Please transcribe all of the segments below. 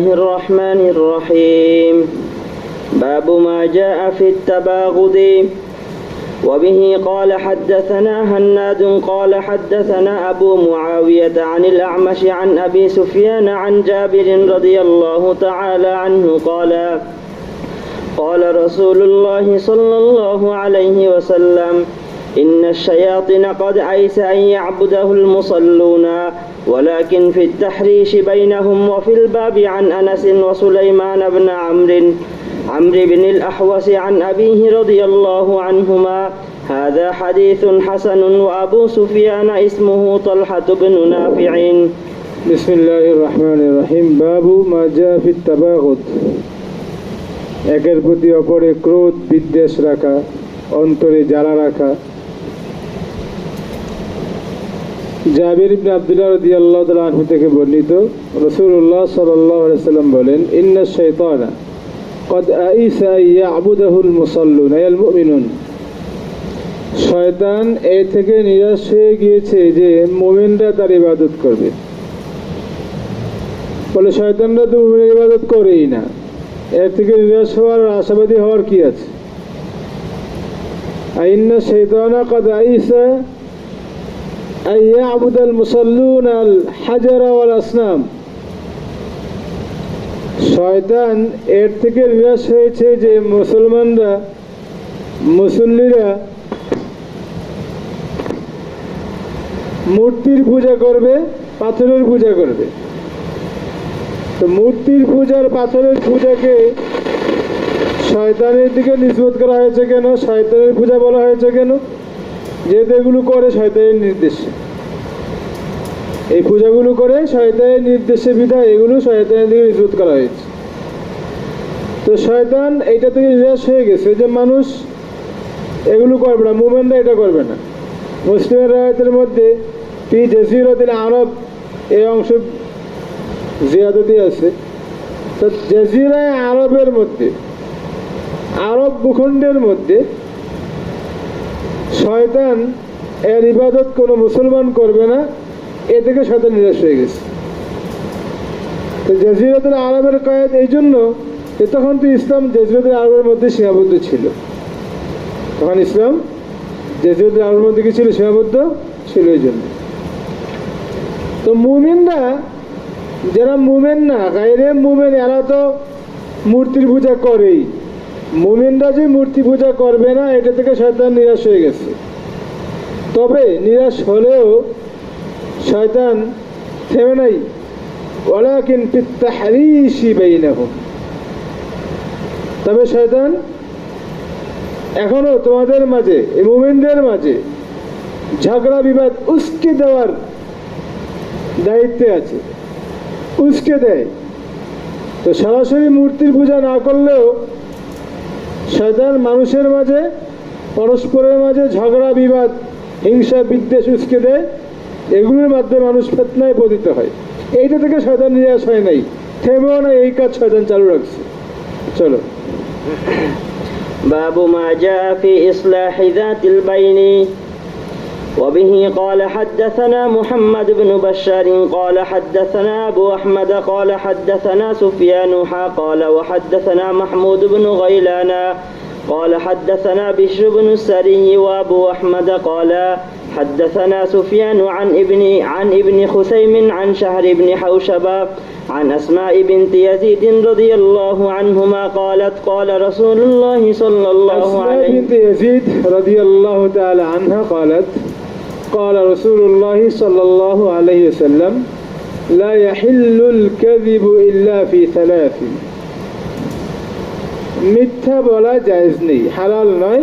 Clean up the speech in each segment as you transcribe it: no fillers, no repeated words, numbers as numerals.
الله الرحمن الرحيم. باب ما جاء في التباغض. وبه قال حدثنا هناد قال حدثنا أبو معاوية عن الأعمش عن أبي سفيان عن جابر رضي الله تعالى عنه قال قال رسول الله صلى الله عليه وسلم إن الشياطين قد أيس أن يعبده المصلون ولكن في التحريش بينهم. وفي الباب عن أنس وسليمان بن عمرو بن الأحوص عن أبيه رضي الله عنهما. هذا حديث حسن. وأبو سفيان اسمه طلحة بن نافع. بسم الله الرحمن الرحيم. باب ما جاء في التباغض. একের প্রতি অপরে ক্রোধ বিদ্বেষ রাখা, অন্তরে জ্বালা রাখা। জাবির ইবনে আব্দুল্লাহ রাদিয়াল্লাহু তাআলা আনহু থেকে বর্ণিত, রাসূলুল্লাহ সাল্লাল্লাহু আলাইহি ওয়াসাল্লাম বলেন, ইন্নাশ শাইতানা قد أئس أن يعبده المصلون أي المؤمنون। শয়তান এই থেকে নিরাশ হয়ে গিয়েছে যে মুমিনরা তার ইবাদত করবে। বলে শয়তানরা তো মুমিনের ইবাদত করেই না, এর থেকে নিরাশ হওয়ার আশাবাদী হওয়ার কি আছে? ইন্না শাইতানা قد أئس أن يعبد المصلون الحجر والأصنام। শয়তান এর থেকে নিরাশ হয়েছে যে মুসল্লিরা মূর্তির পূজা করবে, পাথরের পূজা করবে। তো মূর্তির পূজার পাথরের পূজাকে শয়তানের দিকে নিসবত করা হয়েছে কেন? শয়তানের পূজা বলা হয়েছে কেন? যেহেতু এগুলো করে শয়তানের নির্দেশে, এই পূজাগুলো করে শয়তানের নির্দেশে বিধায় এগুলো শয়তানের দিকে নিসবত করা হয়েছে। তো শয়তান এইটা থেকে নিরাশ হয়ে গেছে যে মানুষ এগুলো করবে না, মুমিনরা এটা করবে না। মুসলিমের রায়তের মধ্যে ফি জাজিরাতুল আরব এই অংশ জিয়াদতি আছে। তো জাজিরায়ে আরবের মধ্যে, আরব ভূখণ্ডের মধ্যে শয়তান এর ইবাদত কোনো মুসলমান করবে না, এ থেকে শয়তান নিরাশ হয়ে গেছে। তো জাজিরাতুল আরবের কয়েদ এই জন্য যে তখন তো ইসলাম জাজিরাতুল আরবের মধ্যে সীমাবদ্ধ ছিল। তখন ইসলাম জাজিরাতুল আরবের মধ্যে কি ছিল? সীমাবদ্ধ ছিল। এই জন্য তো মুমিনরা, যারা মুমিন না, গায়রে মুমিন, এরা তো মূর্তির পূজা করেই। মুমিনরা যে মূর্তি পূজা করবে না, এটা থেকে শয়তান নিরাশ হয়ে গেছে। তবে নিরাশ হলেও শয়তান থেমে নাই। ওয়ালাকিন ফিত তাহরিশি বাইনাহুম। তবে শয়তান এখনো তোমাদের মাঝে, এই মুমিনদের মাঝে ঝগড়া বিবাদ উস্কে দেওয়ার দায়িত্বে আছে, উস্কে দেয়। তো সরাসরি মূর্তির পূজা না করলেও শয়তান মানুষের মাঝে, পরস্পরের মাঝে ঝগড়া বিবাদ, হিংসা বিদ্বেষ উস্কে দেয়। এগুলোর মাধ্যমে মানুষ ফিতনায় পতিত হয়। এইটা থেকে শয়তান নিরাশ হয় নাই, থেমেও না, এই কাজ শয়তান চালু রাখছে। চলো। باب ما جاء في إصلاح ذات البين. وبه قال حدثنا محمد بن بشار قال حدثنا أبو أحمد قال حدثنا سفيان قال وحدثنا محمود بن غيلان قال حدثنا بشر بن السري. وأبو أحمد قال حدثنا سفيان عن ابن خثيم عن شهر بن حوشب عن أسماء بنت يزيد رضي الله عنهما قالت قال رسول الله صلى الله عليه وسلم. أسماء بنت يزيد رضي الله تعالى عنها قالت قال رسول الله صلى الله عليه وسلم لا يحل الكذب إلا في ثلاث. মিথ্যা বলা জায়েজ নেই, হালাল নয়।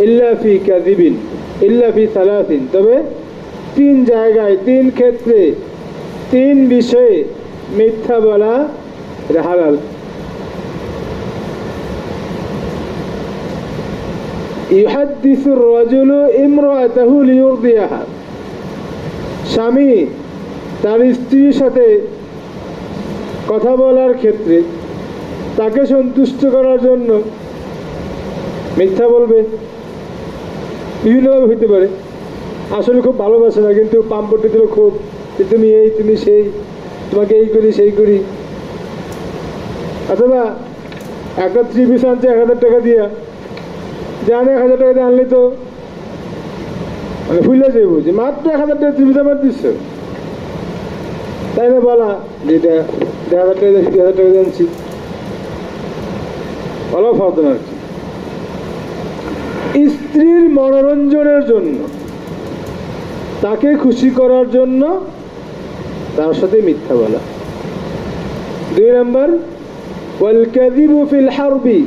ইল্লা ফি কাযিবিন, ইল্লা ফি সালাসিন, তবে তিন জায়গায়, তিন ক্ষেত্রে, তিন বিষয়ে মিথ্যা বলা হালাল। ইউহাদ্দিসুর রাজুলু ইমরাতাহু লিয়ুরদিয়াহা। স্বামী তার স্ত্রীর সাথে কথা বলার ক্ষেত্রে তাকে সন্তুষ্ট করার জন্য মিথ্যা বলবে। বিভিন্নভাবে হইতে পারে। আসলে খুব ভালোবাসে না, কিন্তু পাম্পটি দিল খুব, যে তুমি এই, তুমি সেই, তোমাকে এই করি সেই করি, অথবা একটা 3 পিস আনছে 1000 টাকা দিয়া, জানে 1000 টাকা দিয়ে আনলে তো মানে ভুলে যাবো যে মাত্র 1000 টাকা 3 পিস আমার দিচ্ছ, তাই না? বলা যে এটা 1000 টাকা 2000 টাকা দিয়ে আনছি, অলপ হতো না আর কি। স্ত্রীর মনোরঞ্জনের জন্য, তাকে খুশি করার জন্য তার সাথে মিথ্যা বলা। 2 নম্বর, ওয়াল কাযিবু ফিল হারবি,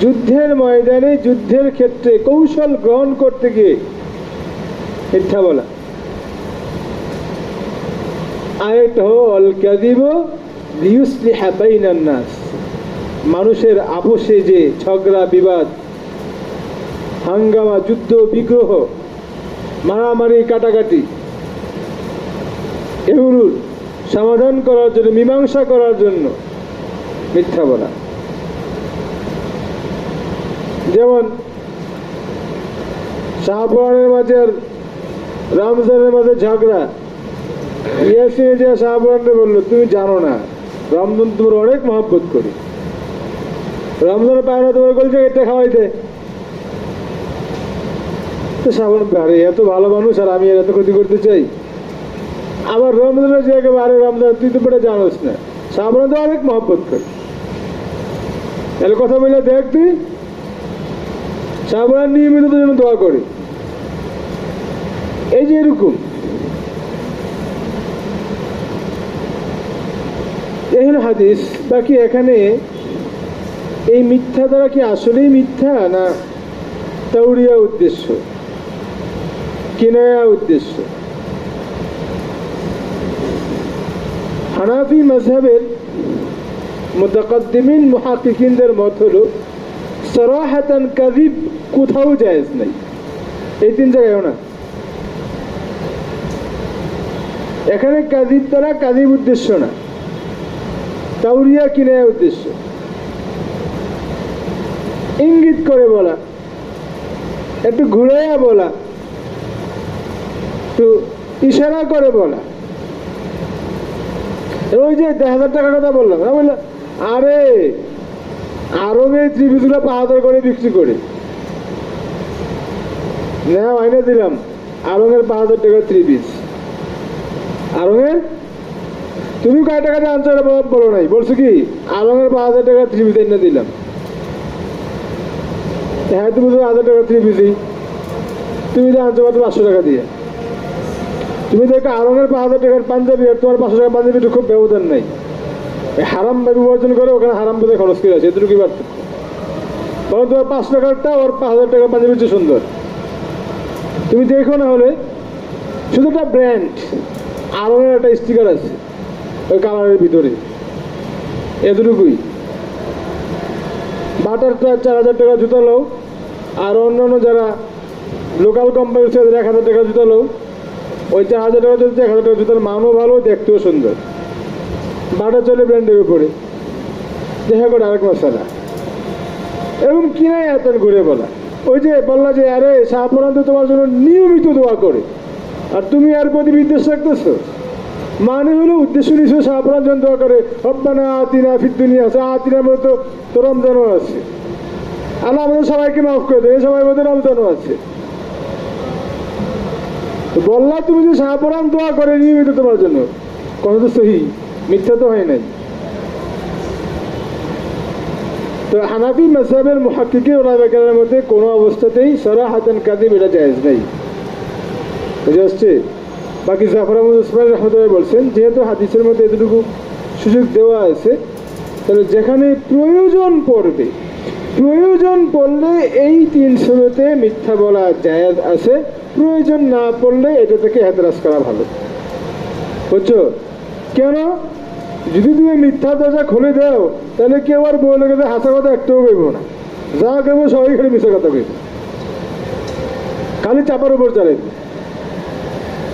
যুদ্ধের ময়দানে যুদ্ধের ক্ষেত্রে কৌশল গ্রহণ করতে গিয়ে মিথ্যা বলা। আরেকটা হলো ওয়াল কাযিবু লিয়ুসলিহা বাইনান নাস, মানুষের আপোষে যে ঝগড়া বিবাদ, হাঙ্গামা, যুদ্ধ বিগ্রহ, মারামারি কাটাকাটি, এগুলোর সমাধান করার জন্য, মীমাংসা করার জন্য মিথ্যা বলা। যেমন শাহপুরানের মাঝে আর রমজানের মাঝে ঝগড়া, ইয়াসিনে যে শাহপুরানকে বললো তুমি জানো না রমজান তোমার অনেক মহব্বত করি, রমজানের পায় না তোমার বলছে এটা খাওয়াইতে। তো শাহপুরান আরে এত ভালো মানুষ আর আমি এত ক্ষতি করতে চাই, আবার রমজানের যে একেবারে রমজান তুই তো বেটা জানোস না, শাহপুরান তো অনেক মহব্বত করি। তাহলে কথা বলে দেখ তুই, শাহপুরান নিয়মিত তো যেন দোয়া করে। এই যে এরকম এই হলো হাদিস। বাকি এখানে এই মিথ্যা দ্বারা কি আসলেই মিথ্যা না তাওরিয়া উদ্দেশ্য, কিনায়া উদ্দেশ্য? হানাফি মাযহাবের মুতাকাদ্দিমিন মুহাক্কিকিনদের মত হলো সরাহাতান কাযিব কোথাও জায়েজ নাই, এই 3 জায়গায়ও না। এখানে কাযিব দ্বারা কাযিব উদ্দেশ্য না, তাওরিয়া কিনায়া উদ্দেশ্য। ইঙ্গিত করে বলা, একটু ঘুরাইয়া বলা, একটু ইশারা করে বলা। ওই যে 1000 টাকার কথা বললাম, বললাম আরে আরবে ত্রিভুজগুলো 5000 করে বিক্রি করে নেওয়া আইনে দিলাম, আরঙের 5000 টাকা 3 পিস। আরঙের তুমি কয় টাকা দিয়ে আনছো বলো নাই, বলছো কি আরঙের 5000 টাকা 3 পিস এনে দিলাম। হ্যাঁ তুমি তো 1000 টাকা 3 পিসই, তুমি তো আনছো মাত্র 500 টাকা দিয়ে। তুমি দেখো আরঙের 5000 টাকার পাঞ্জাবি আর তোমার 500 টাকার পাঞ্জাবি খুব ব্যবধান নাই, হারাম ভাবে উপার্জন করে ওখানে হারাম বুঝে খরচ করে আছে, এতটুকুই পার্থক্য। তখন তোমার 5 টাকারটা ওর 5000 টাকার পাঞ্জাবি হচ্ছে সুন্দর। তুমি দেখো না হলে শুধু একটা ব্র্যান্ড, আরঙের একটা স্টিকার আছে ওই কালারের ভিতরে, এতটুকুই। বাটারটা 4000 টাকা জুতা লো, আর অন্যান্য যারা লোকাল কোম্পানি 1000 টাকা জুতা লো, ওই 4000 টাকা যদি 1000 টাকা জুতার মানও ভালো, দেখতেও সুন্দর, বাটার চলে ব্র্যান্ডের উপরে। দেখা করে আরেক মশলা এরকম কিনাই এত ঘুরে বলা। ওই যে বললা যে আরে শাহপুরান তো তোমার জন্য নিয়মিত দোয়া করে আর তুমি এর প্রতি বিদ্বেষ রাখতেছো, মানে হলো উদ্দেশ্য নিশ্চয় শাহপুরান জন দোয়া করে রব্বানা আতিনা ফিদ দুনিয়া আতিনার মতো তো রমজানও আছে, আল্লাহ আমাদের সবাইকে মাফ করে দেবে, সবাই মধ্যে রমজানও আছে। বললা তুমি যে শাহপুরান দোয়া করে নিয়মিত তোমার জন্য, কথা তো সহি, মিথ্যা তো হয় নাই। তো হানাফি মাযহাবের মুহাক্কিকিন ওলামায়ে মধ্যে কোনো অবস্থাতেই সরাহাতান কাযিব এটা জায়েজ নাই, বুঝে আসছে? বাকি জাফর আহমদ উসমানী রাহমাতুল্লাহ বলছেন যেহেতু হাদিসের মধ্যে এতটুকু সুযোগ দেওয়া আছে, তাহলে যেখানে প্রয়োজন পড়বে, প্রয়োজন পড়লে এই 3 সুরতে মিথ্যা বলা জায়েজ আছে, প্রয়োজন না পড়লে এটা থেকে এতরাজ করা ভালো, বুঝছো? কেন? যদি তুমি মিথ্যা দরজা খুলে দাও তাহলে কেউ আর বলে গেছে হাসা কথা একটাও কইব না, যা কেবো সবাই খালি মিথ্যা কথা কইব, খালি চাপার উপর চালাইবে।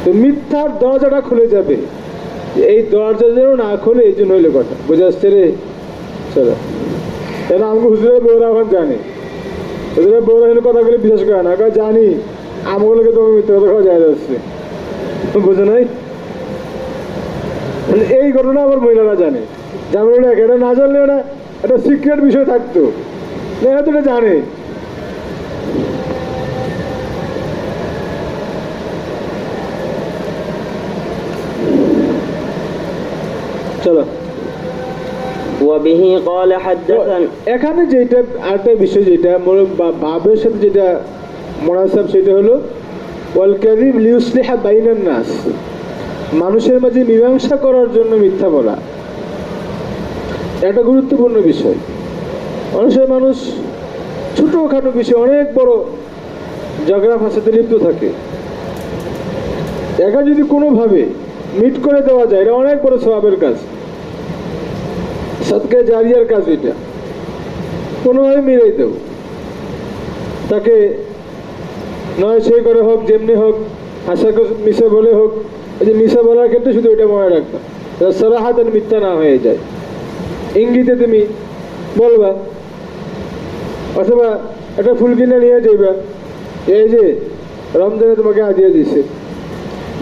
তো মিথ্যার দরজাটা খুলে যাবে, এই দরজা যেন না খোলে এই জন্য হইলে কথা, বুঝে আসছে রে? চলো, কেন আমাকে হুজুরের বউরা এখন জানে, হুজুরের বউরা হলে কথাগুলি বিশ্বাস করে না, জানি আমগুলোকে তোমার মিথ্যা কথা খাওয়া যায় যাচ্ছে, বুঝে নাই? এই ঘটনা আবার মহিলারা জানে, জানলো না, এটা না জানলে ওরা একটা সিক্রেট বিষয় থাকতো, এরা তো এটা জানে। চলো, وبه قال حدثنا এখানে যেটা আরেকটা বিষয় যেটা ভাবের সাথে যেটা মুনাসাব সেটা হলো ওয়াল কাযিব লিউসলিহা বাইনান নাস, মানুষের মাঝে মীমাংসা করার জন্য মিথ্যা বলা একটা গুরুত্বপূর্ণ বিষয়। মানুষ ছোটখাটো বিষয় অনেক বড় ঝগড়া ফাসাদে লিপ্ত থাকে, একা যদি কোনোভাবে মিট করে দেওয়া যায় এটা অনেক বড় সওয়াবের কাজ, সাদকা জারিয়ার কাজ। এটা কোনোভাবে মিলাই দেব তাকে, নয় সেই করে হোক যেমনি হোক, হাসাকে মিশে বলে হোক। এই যে মিশে বলার ক্ষেত্রে শুধু এটা মনে রাখবা সারাহাতান মিথ্যা না হয়ে যায়, ইঙ্গিতে তুমি বলবা, অথবা একটা ফুল কিনে নিয়ে যাইবা, এই যে রমজানে তোমাকে হাদিয়া দিছে,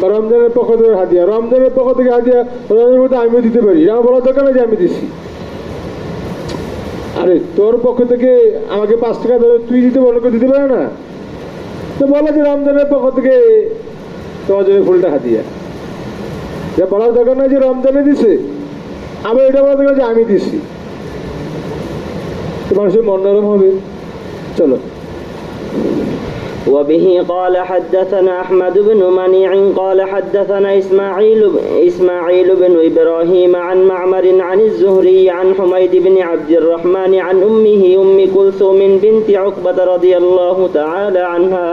বা রমজানের পক্ষ থেকে হাদিয়া, রমজানের পক্ষ থেকে হাদিয়া রমজানের মধ্যে আমিও দিতে পারি, আমার বলার দরকার নেই যে আমি দিছি। আরে তোর পক্ষ থেকে আমাকে 5 টাকা ধরে তুই দিতে বলো, দিতে পারে না, তো বলো যে রমজানের পক্ষ থেকে তোমার জন্য ফুলটা হাদিয়া। বলার দরকার নয় যে রমজানে দিছে, আবার এটা বলার দরকার যে আমি দিছি, তো মানুষের মন নরম হবে। চলো। وبه قال حدثنا أحمد بن منيع قال حدثنا إسماعيل بن إبراهيم عن معمر عن الزهري عن حميد بن عبد الرحمن عن أمه أم كلثوم بنت عقبة رضي الله تعالى عنها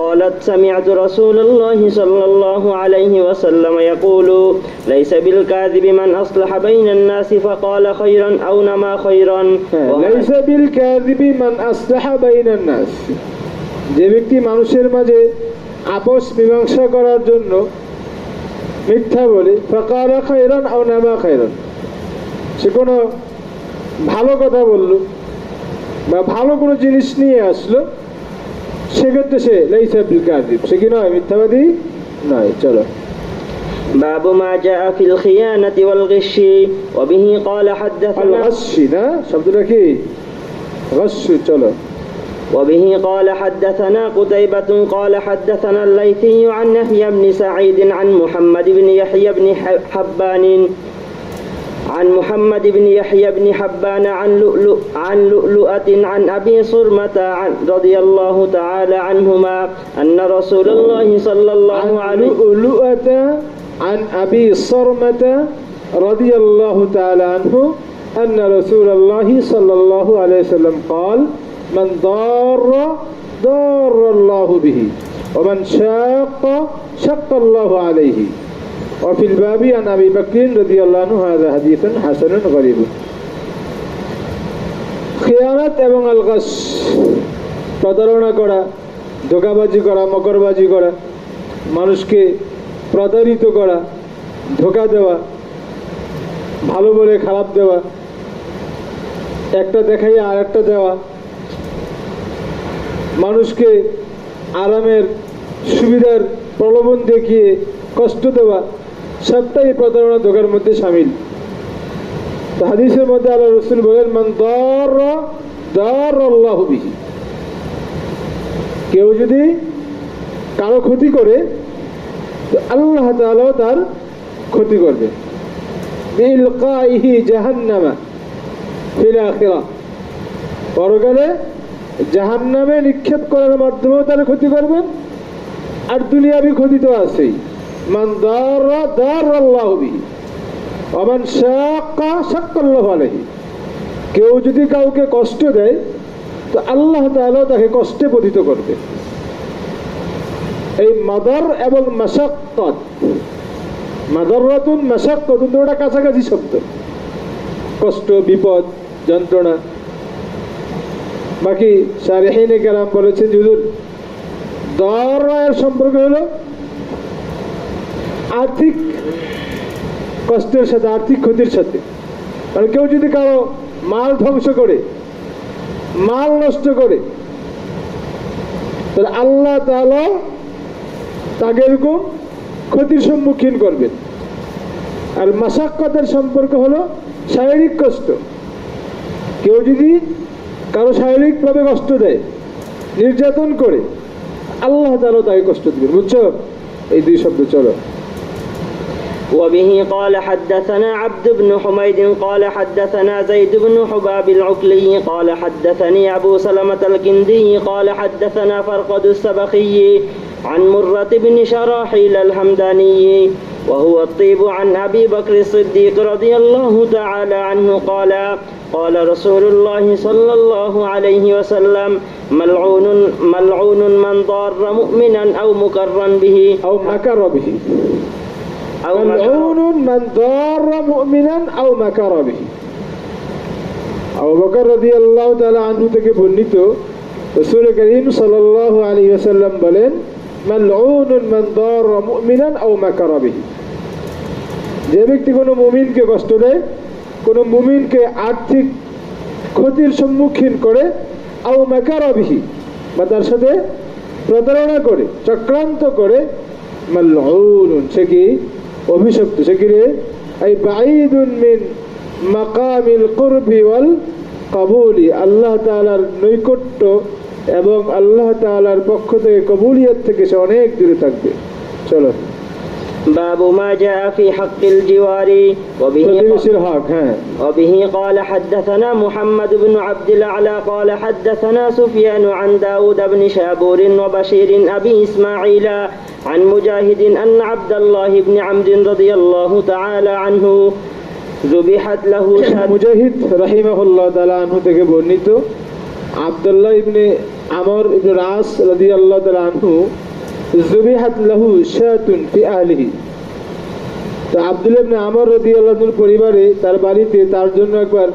قالت سمعت رسول الله صلى الله عليه وسلم يقول ليس بالكاذب من أصلح بين الناس فقال خيرا أو نما خيرا ليس بالكاذب من أصلح بين الناس, যে ব্যক্তি মানুষের মাঝে আপোষ মীমাংসা করার জন্য মিথ্যা বলে ফাকাল খায়রান আও নামা খায়রান, সে কোনো ভালো কথা বলল বা ভালো কোনো জিনিস নিয়ে আসলো, সেক্ষেত্রে সে লাইসা বিল কাযিব, সে কি নয়, মিথ্যাবাদী নয়। চলো। باب ما جاء في الخيانة والغش وبه قال حدثنا الغش না শব্দটা কি غش। চলো। وبه قال حدثنا قتيبة قال حدثنا الليثي عن يحيى بن سعيد عن محمد بن يحيى بن حبان عن لؤلؤة عن أبي صرمة رضي الله تعالى عنهما أن رسول الله صلى الله عليه لؤلؤة عن أبي صرمة رضي الله تعالى عنه أن رسول الله صلى الله عليه وسلم قال من ضار الله به ومن شق الله عليه وفي الباب عن أبي بكر رضي الله عنه هذا حديث حسن غريب। খিয়ানত এবং আলগাস, প্রতারণা করা, ধোঁকাবাজি করা, মকরবাজি করা, মানুষকে প্রতারিত করা, ধোঁকা দেওয়া, ভালো বলে খারাপ দেওয়া, একটা দেখাইয়া আর একটা দেওয়া, মানুষকে আরামের সুবিধার প্রলোভন দেখিয়ে কষ্ট দেওয়া, সবটাই প্রতারণা ধোঁকার মধ্যে শামিল। তো হাদিসের মধ্যে আল্লাহ রাসূল বলেন মান দারাল্লাহু বিহি, কেউ যদি কারো ক্ষতি করে তো আল্লাহ তাআলা তার ক্ষতি করবে। বিলকাইহি জাহান্নামা ফিল আখিরাহ, পরকালে জাহান্নামে নিক্ষেপ করার মাধ্যমেও তার ক্ষতি করবেন, আর দুনিয়াবি ক্ষতি তো আছেই। মান দারাল্লাহু বিহি ওয়া মান শাক্কাল্লাহু আলাইহি, কেউ যদি কাউকে কষ্ট দেয় তো আল্লাহ তাআলা তাকে কষ্টে পতিত করবে। এই মাদার এবং মাশাক্কাত, মাদাররাতুন মাশাক্কাতুন দুটো কাছাকাছি শব্দ, কষ্ট, বিপদ, যন্ত্রণা। বাকি শারিহিনে কেরাম বলেছেন যে হুজুর দারের সম্পর্ক হলো আর্থিক কষ্টের সাথে, আর্থিক ক্ষতির সাথে। কারণ কেউ যদি কারো মাল ধ্বংস করে, মাল নষ্ট করে, তাহলে আল্লাহ তাআলা তাকে এরকম ক্ষতির সম্মুখীন করবেন। আর মাশাক্কাতের সম্পর্ক হলো শারীরিক কষ্ট। কেউ যদি কারো শারীরিকভাবে কষ্ট দেয়, নির্যাতন করে, আল্লাহ তাআলা তাকে কষ্ট দিবেন। বুঝছো? এই দুই শব্দ চলো। وبه قال حدثنا عبد بن حميد قال حدثنا زيد بن حباب العقلي قال حدثني أبو سلمة الكندي قال حدثنا فرقد السبخي عن مرة بن شراحيل الحمداني وهو الطيب عن أبي بكر الصديق رضي الله تعالى عنه قال قال رسول الله صلى الله عليه وسلم ملعون من ضار مؤمنا أو مكرا به أو مكر به ملعون من ضار مؤمنا أو مكر به। আবু বকর রাদিয়াল্লাহু তাআলা আনহু থেকে বর্ণিত, রাসূল করিম সাল্লাল্লাহু আলাইহি ওয়াসাল্লাম বলেন, মালউনুন মান দারা মুমিনান আও মাকারা বিহি। যে ব্যক্তি কোনো মুমিনকে কষ্ট দেয়, কোনো মুমিনকে আর্থিক ক্ষতির সম্মুখীন করে, আও মাকারা বিহি, বা তার সাথে প্রতারণা করে, চক্রান্ত করে, মালউনুন, সে কি অভিশপ্ত, সে কি রে, আই বাঈদুন মিন মাকামিল কুরবি ওয়াল কাবুলি, আল্লাহ তাআলার নৈকট্য এবং আল্লাহ তাআলার পক্ষ থেকে কবুলিয়ত থেকে সে অনেক দূরে থাকবে। চলো। باب ما جاء في حق الجوار وبه قال حدثنا محمد بن عبد الأعلى قال حدثنا سفيان عن داود بن شابور وبشير أبي إسماعيل عن مجاهد أن عبد الله بن عمرو رضي الله تعالى عنه ذبحت له شاة। মুজাহিদ রাহিমাহুল্লাহ তাআলা আনহু থেকে বর্ণিত, আব্দুল্লাহ ইবনে আমর ইবনে রাস রাদিয়াল্লাহু তাআলা আনহু যুবিহাত লাহু শাতুন ফি আহলিহি। তো আব্দুল্লাহ ইবনে আমর রাদিয়াল্লাহু আনহুর পরিবারে, তার বাড়িতে তার জন্য একবার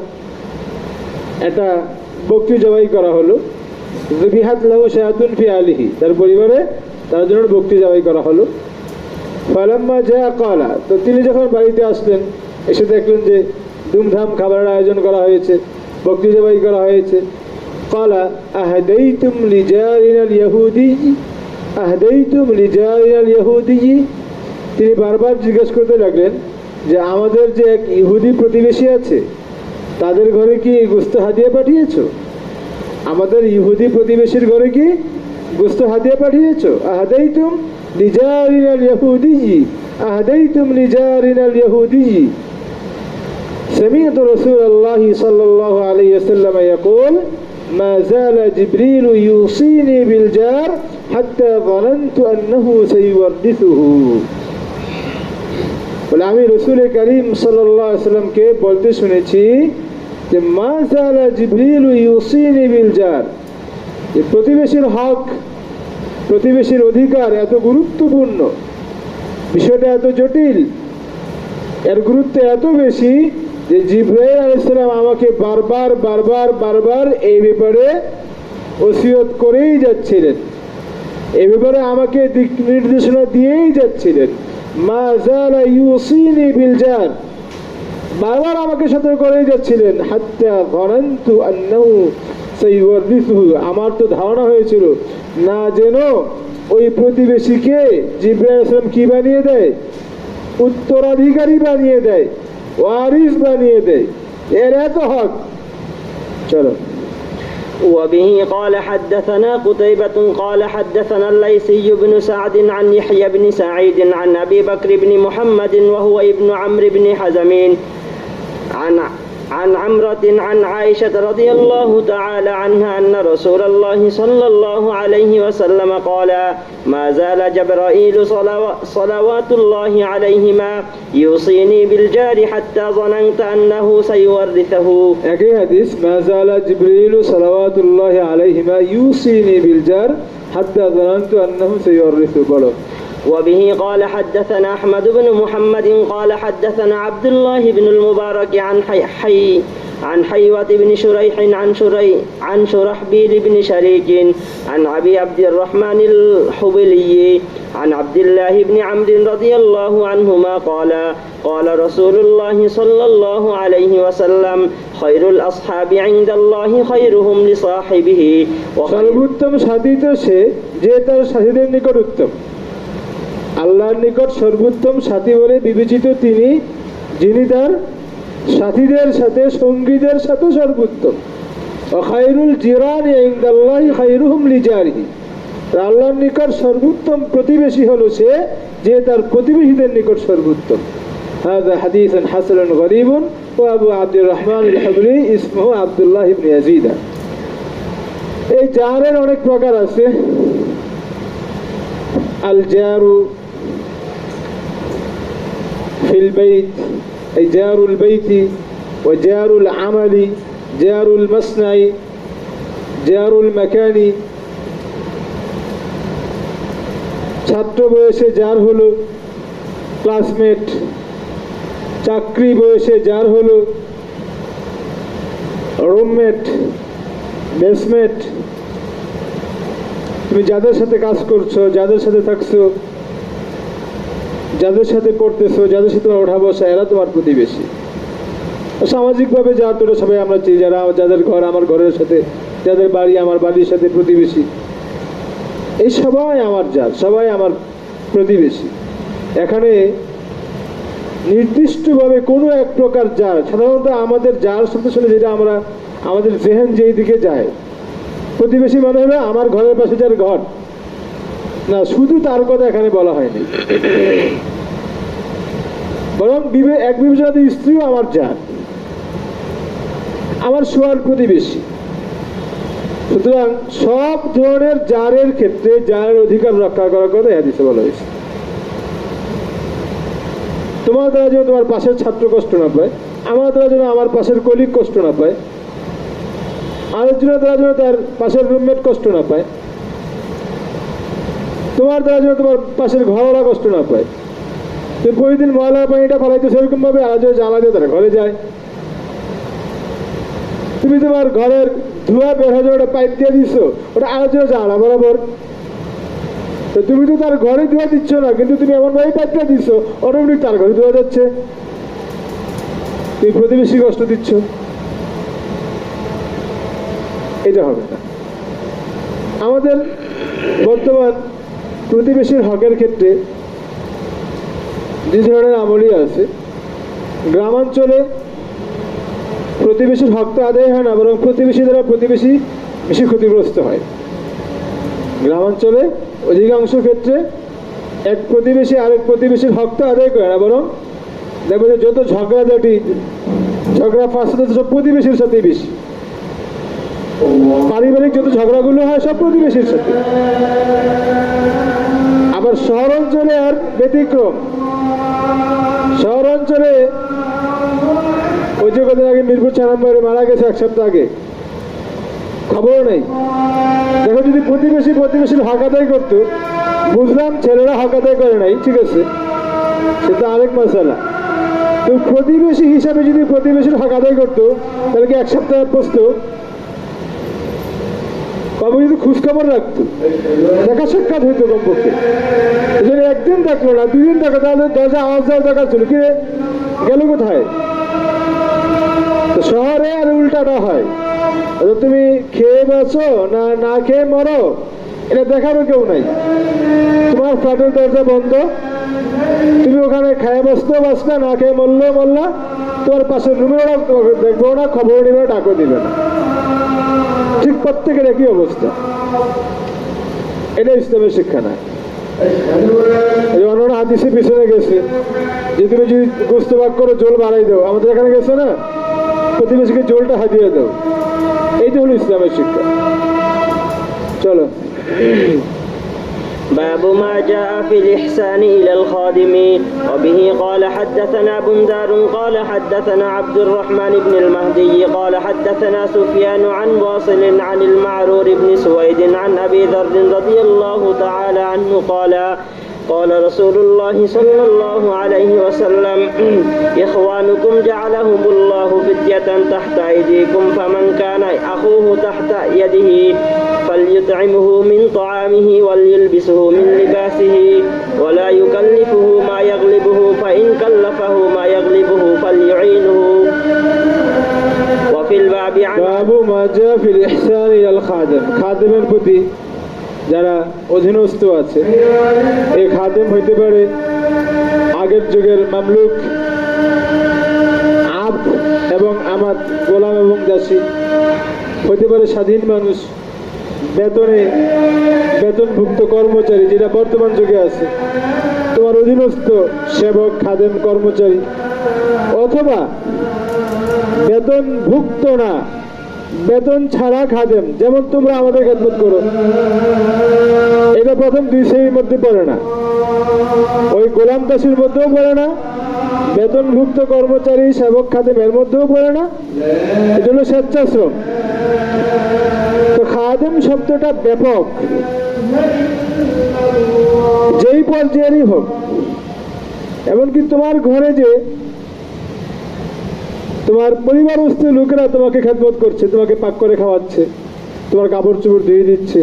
একটা বকরি জবাই করা হলো। যুবিহাত লাহু শাতুন ফি আহলিহি, তার পরিবারে তার জন্য বকরি জবাই করা হলো। ফালাম্মা জাআ ক্বালা, তো তিনি যখন বাড়িতে আসলেন, এসে দেখলেন যে ধুমধাম খাবারের আয়োজন করা হয়েছে, বকরি জবাই করা হয়েছে। ক্বালা আহদাইতুম লিজারিনাল ইয়াহুদি আহদাইতুম লিজারিনাল ইয়াহুদি, তিনি বারবার জিজ্ঞেস করতে লাগলেন যে আমাদের যে এক ইহুদি প্রতিবেশী আছে, তাদের ঘরে কি গোশত হাদিয়া পাঠিয়েছো? আমাদের ইহুদি প্রতিবেশীর ঘরে কি গোশত হাদিয়া পাঠিয়েছো? আহদাইতুম লিজারিনাল ইয়াহুদি আহদাইতুম লিজারিনাল ইয়াহুদি। سمعت رسول الله صلى الله عليه وسلم يقول ما زال جبريل يوصيني بالجار حتى ظننت أنه سيورثه। বলে আমি রাসূল করিম সাল্লাল্লাহু আলাইহি ওয়াসাল্লামকে বলতে শুনেছি যে মা জালা জিবরিল ইউসিনি বিল জার, যে প্রতিবেশীর হক, প্রতিবেশীর অধিকার এত গুরুত্বপূর্ণ, বিষয়টা এত জটিল, এর গুরুত্ব এত বেশি যে জিবরাইল আলাইহিস সালাম আমাকে বারবার বারবার বারবার এই ব্যাপারে ওসিয়ত করেই যাচ্ছিলেন, এই ব্যাপারে আমাকে দিক নির্দেশনা দিয়েই যাচ্ছিলেন। মা জালা ইউসিনি বিল জার, বারবার আমাকে সতর্ক করেই যাচ্ছিলেন। হাত্তা যানানতু আন্নাহু সাইওয়ারিসুহু, আমার তো ধারণা হয়েছিল না যেন ওই প্রতিবেশীকে জিবরাইল আলাইহিস সালাম কি বানিয়ে দেয়, উত্তরাধিকারী বানিয়ে দেয়, ওয়ারিস বানিয়ে দেয়, এর এত হক। চলো। وبه قال حدثنا قتيبة قال حدثنا الليثي بن سعد عن يحيى بن سعيد عن أبي بكر بن محمد وهو ابن عمرو بن حزم عن عمرة عن عائشة رضي الله تعالى عنها أن رسول الله صلى الله عليه وسلم قال ما زال جبرائيل صلوات الله عليهما يوصيني بالجار حتى ظننت أنه سيورثه। একই হাদিস, ما زال جبريل صلوات الله عليهما يوصيني بالجار حتى ظننت أنه سيورثه। বলো। وبه قال حدثنا أحمد بن محمد قال حدثنا عبد الله بن المبارك عن حيوة بن شريح عن شرحبيل بن شريك عن أبي عبد الرحمن الحبلي عن عبد الله بن عمرو رضي الله عنهما قال قال رسول الله صلى الله عليه وسلم خير الأصحاب عند الله خيرهم لصاحبه। সর্বোত্তম সাথী তো সে যে তার সাথীদের নিকট উত্তম। আল্লাহর নিকট সর্বোত্তম সাথী বলে বিবেচিত তিনি, যিনি তার সাথীদের সাথে, সঙ্গীদের সাথে সর্বোত্তম। খায়রুল জিরানি ইনদাল্লাহি খায়রুহুম লিজারিহি, আল্লাহর নিকট সর্বোত্তম প্রতিবেশী হলো সে যে তার প্রতিবেশীদের নিকট সর্বোত্তম। هذا حديث حسن غريب وابو عبد الرحمن الحبري اسمه عبد الله بن يزيد। এই জারের অনেক প্রকার আছে। আল জারু ফিল বাইত, এই জারুল বাইতি ওয়া জারুল আমালি, জারুল মাসনাই, জারুল মাকানি। ছাত্র বয়সে যার হলো ক্লাসমেট, চাকরি বয়সে যার হলো রুমমেট, বেসমেট। তুমি যাদের সাথে কাজ করছো, যাদের সাথে থাকছো, যাদের সাথে পড়তেছো, যাদের সাথে ওঠা বসা, এরা তোমার প্রতিবেশী। সামাজিকভাবে যার তোরা সবাই আমরা চিনি, যারা যাদের ঘর আমার ঘরের সাথে, যাদের বাড়ি আমার বাড়ির সাথে প্রতিবেশী, এই সবাই আমার যার, সবাই আমার প্রতিবেশী। এখানে নির্দিষ্টভাবে কোনো এক প্রকার যার, সাধারণত আমাদের যার শব্দ শুনে যেটা আমরা আমাদের জেহেন যেই দিকে যায়, প্রতিবেশী মানে হলো আমার ঘরের পাশে যার ঘর, না শুধু তার কথা এখানে বলা হয়নি, বরং এক বিবেচনাতে স্ত্রীও আমার যার, আমার শোয়ার প্রতিবেশী। সুতরাং সব ধরনের জারের ক্ষেত্রে জারের অধিকার রক্ষা করার কথা হাদিসে বলা হয়েছে। তোমার দ্বারা যেন তোমার পাশের ছাত্র কষ্ট না পায়, আমার দ্বারা যেন আমার পাশের কলিগ কষ্ট না পায়, আরেকজনের দ্বারা যেন তার পাশের রুমমেট কষ্ট না পায়, তোমার দ্বারা যেন তোমার পাশের ঘরওয়ালা কষ্ট না পায়। তুমি প্রতিদিন ময়লা পানিটা ফেলাইতো সেরকম ভাবে আরেকজনের জ্বালা দিয়ে তারা ঘরে যায়। তুমি তোমার ঘরের ধোঁয়া বের হয়ে ওটা পাইপ দিয়ে দিচ্ছ, ওটা আরেকজনের জ্বালা বরাবর। তো তুমি তো তার ঘরে ধোয়া দিচ্ছ না, কিন্তু তুমি এমন ভাবে পাইপ দিয়ে দিচ্ছ অটোমেটিক তার ঘরে ধোয়া যাচ্ছে, তুমি প্রতিবেশী কষ্ট দিচ্ছ। এটা হবে না। আমাদের বর্তমান প্রতিবেশীর হকের ক্ষেত্রে যে ধরনের আমলই আছে, গ্রামাঞ্চলে প্রতিবেশীর হক তো আদায় হয় না, বরং প্রতিবেশী দ্বারা প্রতিবেশী বেশি ক্ষতিগ্রস্ত হয়। গ্রামাঞ্চলে অধিকাংশ ক্ষেত্রে এক প্রতিবেশী আরেক প্রতিবেশীর হক তো আদায় করে না, বরং দেখবে যে যত ঝগড়া ফাঁসতে সব প্রতিবেশীর সাথেই বেশি। পারিবারিক যত ঝগড়াগুলো হয় সব প্রতিবেশীর সাথে। আবার শহর অঞ্চলে আর ব্যতিক্রম। শহর অঞ্চলে ওই যে কদিন আগে মিরপুর 4 নম্বরে মারা গেছে, 1 সপ্তাহ আগে, খবর নেই। দেখো যদি প্রতিবেশীর হক আদায় করতো, বুঝলাম ছেলেরা হক আদায় করে নাই, ঠিক আছে, সেটা আরেক মশালা। তো প্রতিবেশী হিসাবে যদি প্রতিবেশীর হক আদায় করতো, তাহলে কি 1 সপ্তাহ বসতো? বাবু যদি খোঁজখবর রাখতো, দেখা সাক্ষাৎ হইতো কমপক্ষে। যদি একদিন থাকলো না, 2 দিন থাকো, তাহলে দরজা আওয়াজ দেওয়ার দরকার ছিল, কি গেল কোথায়? তো শহরে আর উল্টাটা হয়, তুমি খেয়ে বাঁচো না না খেয়ে মরো, এটা দেখারও কেউ নাই। তোমার ফ্ল্যাটের দরজা বন্ধ, তুমি ওখানে খেয়ে বাঁচতেও বাঁচলা, না খেয়ে মরলা, তোমার পাশের রুমেও দেখবো না, খবর নিবে, ডাকও দিবে না। ঠিক প্রত্যেকের একই অবস্থা। এটা ইসলামের শিক্ষা না। অন্যান্য হাদিসের পিছনে গেছে যে তুমি যদি গোস্ত ভাগ করো, জোল বাড়াই দাও। আমাদের এখানে গেছে না, প্রতিবেশীকে জোলটা হাতিয়ে দাও। এইটা হলো ইসলামের শিক্ষা। চলো। باب ما جاء في الإحسان إلى الخادم. وبه قال حدثنا بندار قال حدثنا عبد الرحمن بن المهدي قال حدثنا سفيان عن واصل عن المعرور بن سويد عن أبي ذر رضي الله تعالى عنه قال قال رسول الله صلى الله عليه وسلم إخوانكم جعلهم الله فدية تحت أيديكم فمن كان أخوه تحت يده فليطعمه من طعامه وليلبسه من لباسه ولا يكلفه ما يغلبه فإن كلفه ما يغلبه فليعينه. وفي الباب عن باب ما جاء في الإحسان إلى الخادم. খাদেমের প্রতি যারা অধীনস্থ আছে, এই খাদেম হইতে পারে আগের যুগের মামলুক, আব্দ এবং আমার গোলাম এবং দাসী, হতে পারে স্বাধীন মানুষ, বেতনভুক্ত কর্মচারী যেটা বর্তমান যুগে আছে, তোমার অধীনস্থ সেবক, খাদেম, কর্মচারী, অথবা বেতনভুক্ত না, বেতন ছাড়া খাদেম, যেমন তোমরা আমাদের খেদমত করো। এটা প্রথম দুই শ্রেণীর মধ্যে পড়ে না, ওই গোলাম দাসীর মধ্যেও পড়ে না, বেতনভুক্ত কর্মচারী, সেবক, খাদেম এর মধ্যেও পড়ে না। এটা হলো স্বেচ্ছাশ্রম। তো খাদেম শব্দটা ব্যাপক, যেই পর্যায়েরই হোক। এমনকি তোমার ঘরে যে তোমার পরিবারস্থ লোকেরা তোমাকে খেদমত করছে, তোমাকে পাক করে খাওয়াচ্ছে, তোমার কাপড় চোপড় ধুয়ে দিচ্ছে,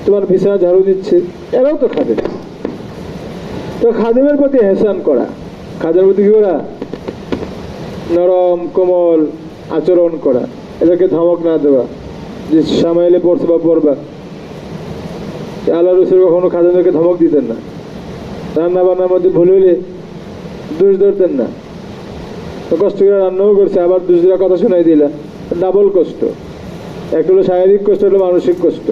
তোমার বিছানা ঝাড়ু দিচ্ছে, এরাও তো খাদেম। তো খাদেমের প্রতি এহসান করা, খাদেমের প্রতি কি করা? নরম কোমল আচরণ করা, এদেরকে ধমক না দেওয়া যে সামাইলে পড়ছে বা পড়বা। আল্লাহ রসুল কখনো খাদেমদেরকে ধমক দিতেন না, রান্না বান্নার মধ্যে ভুল হইলে দোষ ধরতেন না। তো কষ্ট করে রান্নাও করছে, আবার দুজরা কথা শোনাই দিলা, ডাবল কষ্ট। একটা হলো শারীরিক কষ্ট, হলো মানসিক কষ্ট।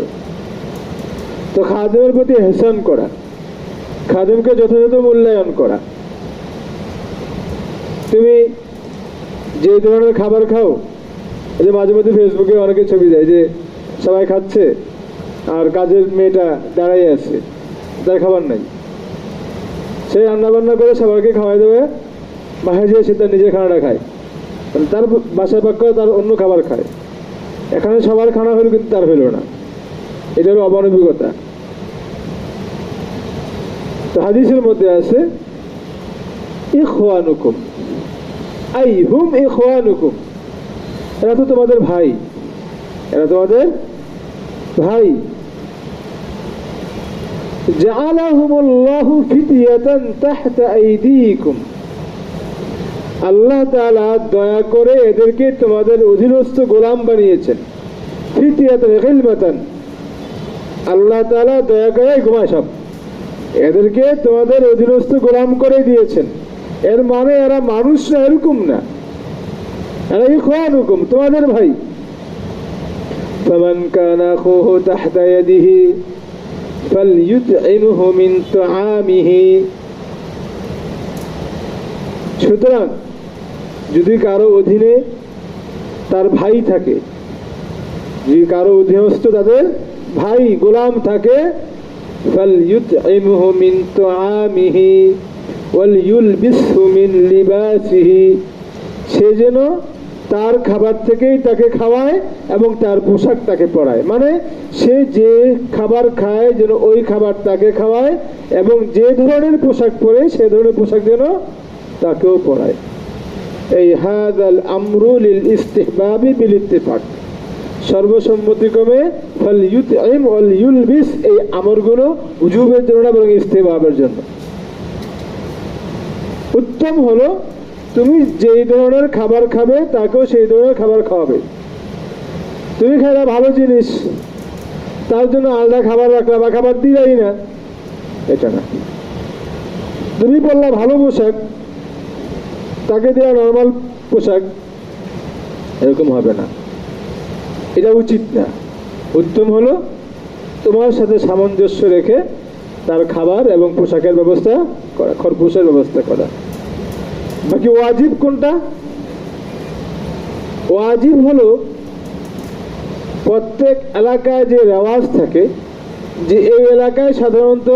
তো খাদেমের প্রতি এহসান করা, খাদেমকে যথাযথ মূল্যায়ন করা। তুমি যে ধরনের খাবার খাও, এই যে মাঝে মধ্যে ফেসবুকে অনেকে ছবি দেয় যে সবাই খাচ্ছে আর কাজের মেয়েটা দাঁড়াই আছে, তার খাবার নাই, সে রান্না বান্না করে সবাইকে খাওয়াই দেবে, বাসায় যেয়ে সে তার নিজের খানাটা খায়, তার বাসায় পাক করে তার অন্য খাবার খায়। এখানে সবার খানা হলো কিন্তু তার হলো না, এটা হলো অমানবিকতা। তো হাদিসের মধ্যে আছে ইখওয়ানুকুম আই হুম ইখওয়ানুকুম, এরা তো তোমাদের ভাই, এরা তোমাদের ভাই। জাআলাহুমুল্লাহু ফিতয়াতান তাহতা আইদিকুম, আল্লাহ তাআলা দয়া করে এদেরকে তোমাদের অধীনস্থ গোলাম বানিয়েছেন। ফিতয়াতান গিলমাতান, আল্লাহ তাআলা দয়া করে ঘুমায় সব, এদেরকে তোমাদের অধীনস্থ গোলাম করে দিয়েছেন। এর মানে এরা মানুষ না, এরকম না, এরা ইখওয়ানুকুম, তোমাদের ভাই। ফামান কানা আখুহু তাহতা ইয়াদিহি ফালইউতইমহু মিন তুআমিহি, সুতরাং যদি কারো অধীনে তার ভাই থাকে, যদি কারো অধীনস্থ তাদের ভাই গোলাম থাকে, ফালইউতইমহু মিন তুআমিহি ওয়ালইউলবিসহু মিন লিবাসিহি, সে যেন তার খাবার থেকেই তাকে খাওয়ায় এবং তার পোশাক তাকে পরায়। মানে সে যে খাবার খায় যেন ওই খাবার তাকে খাওয়ায়, এবং যে ধরনের পোশাক পরে সে ধরনের পোশাক যেন তাকেও পরায়। এই হাযাল আমরু লিল ইস্তিহবাবি বিল ইত্তিফাক, সর্বসম্মতিক্রমে ফালইউতইম ওয়াল ইউলবিস, এই আমরগুলো উজুবের জন্য না, বরং ইস্তিহবাবের জন্য। উত্তম হলো তুমি যেই ধরনের খাবার খাবে তাকেও সেই ধরনের খাবার খাওয়াবে। তুমি খাইলা ভালো জিনিস, তার জন্য আলাদা খাবার রাখলা বা খাবার দিলাই না, এটা না। তুমি বললা ভালো পোশাক, তাকে দেওয়া নর্মাল পোশাক, এরকম হবে না, এটা উচিত না। উত্তম হলো তোমার সাথে সামঞ্জস্য রেখে তার খাবার এবং পোশাকের ব্যবস্থা করা, খরপোশের ব্যবস্থা করা। বাকি ওয়াজিব কোনটা? ওয়াজিব হলো প্রত্যেক এলাকায় যে রেওয়াজ থাকে যে এই এলাকায় সাধারণত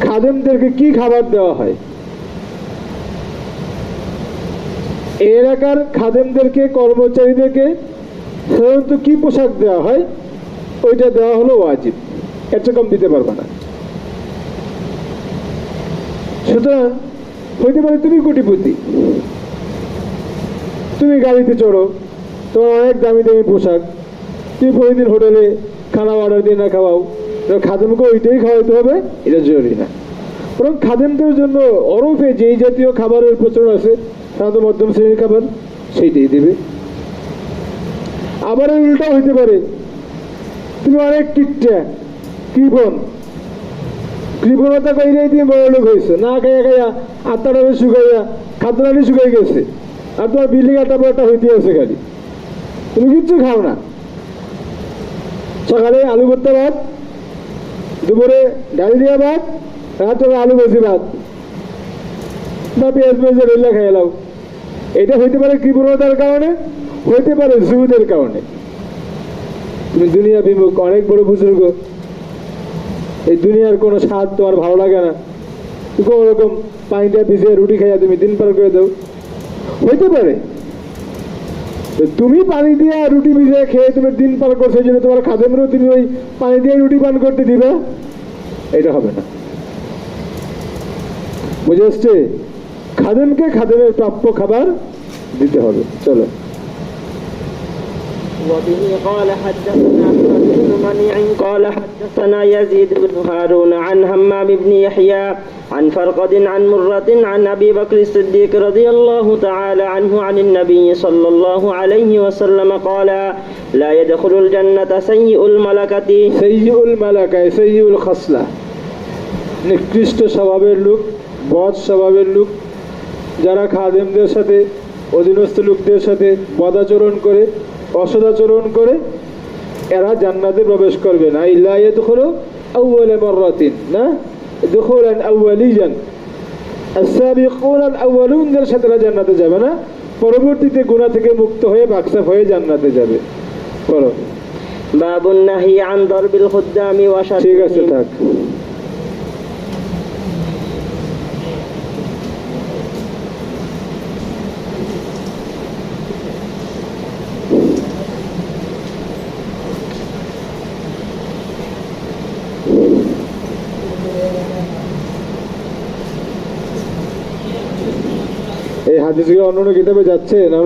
খাদেমদেরকে কি খাবার দেওয়া হয়, এই এলাকার খাদেমদেরকে, কর্মচারীদেরকে সাধারণত কি পোশাক দেওয়া হয়, ওইটা দেওয়া হলো ওয়াজিব, এর চেয়ে কম দিতে পারবে না। সুতরাং হইতে পারে তুমি কোটিপতি, তুমি গাড়িতে চড়ো, তোমার অনেক দামি দামি পোশাক, তুমি প্রতিদিন হোটেলে খানা অর্ডার দিয়ে না খাওয়াও, খাদেমকে ওইটাই খাওয়াইতে হবে, এটা জরুরি না। বরং খাদেমদের জন্য ওরফে যেই জাতীয় খাবারের প্রচলন আছে, সাধারণত মধ্যম শ্রেণীর খাবার, সেইটাই দেবে। আবার উল্টা হইতে পারে তুমি অনেক কিটটা কৃপণতা কইলেই তুমি বড় লোক হয়েছে, না খাইয়া খাইয়া আত্মাটা শুকাইয়া খাদ্যটা শুকাই গেছে, আর তোমার বিল্ডিং একটা বড়টা হইতে আছে খালি, তুমি কিচ্ছু খাও না। সকালে আলু ভর্তা ভাত, দুপুরে ডাল দিয়া ভাত, রাত্রে আলু ভাজি ভাত বা পেঁয়াজ পেঁয়াজে রেলা খাই এলাও। এটা হইতে পারে কৃপণতার কারণে, হইতে পারে জুহুদের কারণে। তুমি দুনিয়া বিমুখ, অনেক বড় বুজুর্গ, এই দুনিয়ার কোনো স্বাদ তোমার ভালো লাগে না, কোনো রকম পানিটা ভিজিয়ে রুটি খাইয়া তুমি দিন পার করে দাও, হইতে পারে। তুমি পানি দিয়ে রুটি ভিজিয়ে খেয়ে তুমি দিন পার করছো, এই জন্য তোমার খাদেমেরও তুমি ওই পানি দিয়ে রুটি পান করতে দিবে, এটা হবে না। বুঝে আসছে? খাদেমকে খাদেমের প্রাপ্য খাবার দিতে হবে। চলো। وبه قال حدثنا أحمد بن منيع قال حدثنا يزيد بن هارون عن همام بن يحيى عن فرقد عن مرة عن أبي بكر الصديق رضي الله تعالى عنه عن النبي صلى الله عليه وسلم قال لا يدخل الجنة سيء الملكة সৈয়ুল মালাকায় সৈয়ুল খাসলা, নিকৃষ্ট স্বভাবের লোক, বদ স্বভাবের লোক, যারা খাদেমদের সাথে, অধীনস্থ লোকদের সাথে বদাচরণ করে, অসদাচরণ করে, এরা জান্নাতে প্রবেশ করবে না। ইল্লা ইয়াদখুলু আউওয়াল মাররাতিন, না দুখুলান আউওয়ালিয়ান, আস-সাবিকুন আল-আউওয়ালুনদের সাথে এরা জান্নাতে যাবে না, পরবর্তীতে গুনাহ থেকে মুক্ত হয়ে বাকসাফ হয়ে জান্নাতে যাবে। পড়ো। باب النهي عن ضرب الخدام ঠিক আছে, وشتمهم থাক। এই হাদিসগুলো অন্য অন্য কিতাবে যাচ্ছে না?